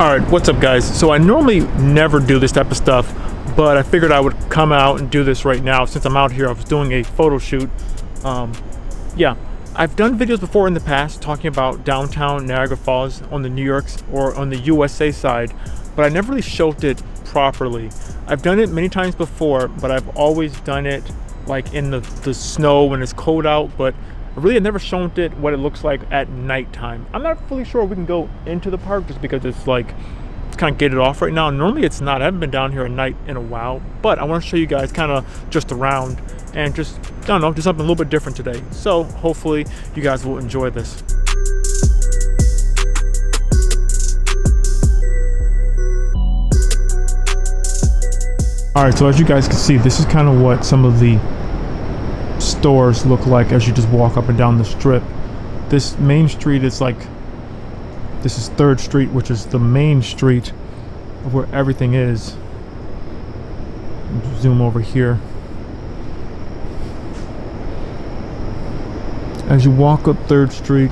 Alright, what's up guys? So I normally never do this type of stuff, but I figured I would come out and do this right now since I'm out here. I was doing a photo shoot. Yeah, I've done videos before in the past talking about downtown Niagara Falls on the New York's or on the USA side, but I never really showed it properly. I've done it many times before, but I've always done it like in the snow when it's cold out, but I really have never shown it what it looks like at nighttime. I'm not fully sure we can go into the park just because it's like, it's kind of gated off right now. Normally it's not. I haven't been down here at night in a while, but I want to show you guys kind of just around and just, I don't know, do something a little bit different today. So hopefully you guys will enjoy this. All right, so as you guys can see, this is kind of what some of the stores look like as you just walk up and down the strip. This main street is like, this is 3rd Street, which is the main street of where everything is. Zoom over here. As you walk up 3rd Street,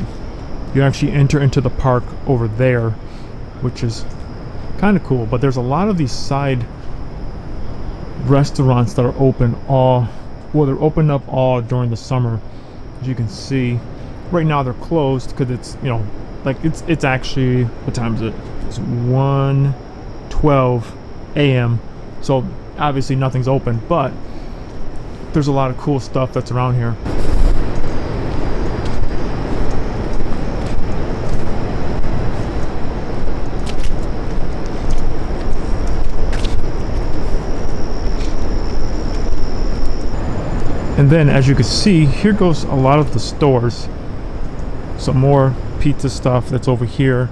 you actually enter into the park over there, which is kind of cool. But there's a lot of these side restaurants that are open they're open up all during the summer. As you can see, right now they're closed because it's, you know, like it's actually, what time is it? It's 1:12 a.m. So obviously nothing's open, but there's a lot of cool stuff that's around here. And then as you can see, here goes a lot of the stores. Some more pizza stuff that's over here.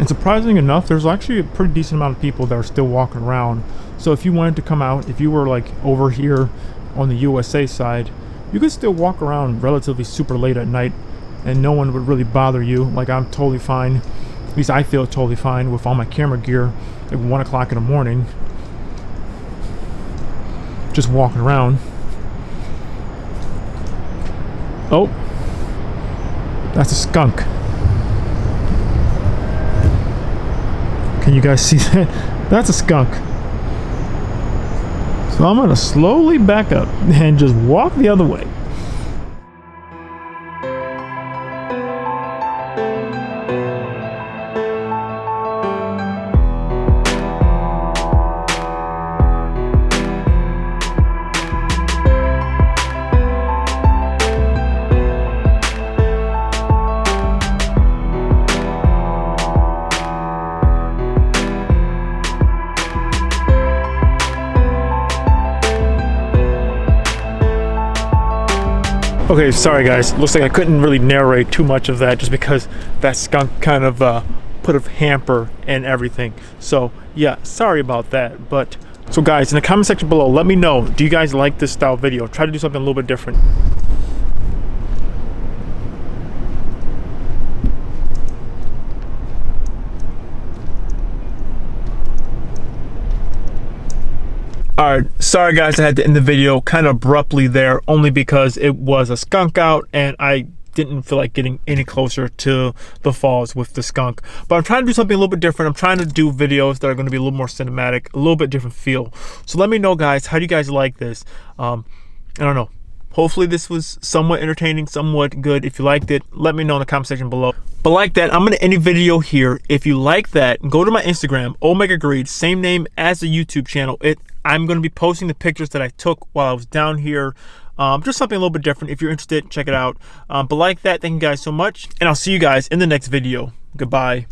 And surprisingly enough, there's actually a pretty decent amount of people that are still walking around. So if you wanted to come out, if you were like over here on the USA side, you could still walk around relatively super late at night and no one would really bother you. Like, I'm totally fine, at least I feel totally fine with all my camera gear at 1 o'clock in the morning, just walking around. Oh, that's a skunk. Can you guys see that? That's a skunk. So I'm gonna slowly back up and just walk the other way. Okay, sorry guys, looks like I couldn't really narrate too much of that just because that skunk kind of put a hamper and everything. So yeah, sorry about that. But so guys, in the comment section below, let me know, do you guys like this style video? Try to do something a little bit different. Alright, sorry guys, I had to end the video kind of abruptly there, only because it was a skunk out and I didn't feel like getting any closer to the falls with the skunk. But I'm trying to do something a little bit different. I'm trying to do videos that are going to be a little more cinematic, a little bit different feel. So let me know guys, how do you guys like this? I don't know. Hopefully this was somewhat entertaining, somewhat good. If you liked it, let me know in the comment section below. But like that, I'm going to end the video here. If you like that, go to my Instagram, OmegaGreed, same name as the YouTube channel. I'm going to be posting the pictures that I took while I was down here. Just something a little bit different. If you're interested, check it out. But like that, thank you guys so much. And I'll see you guys in the next video. Goodbye.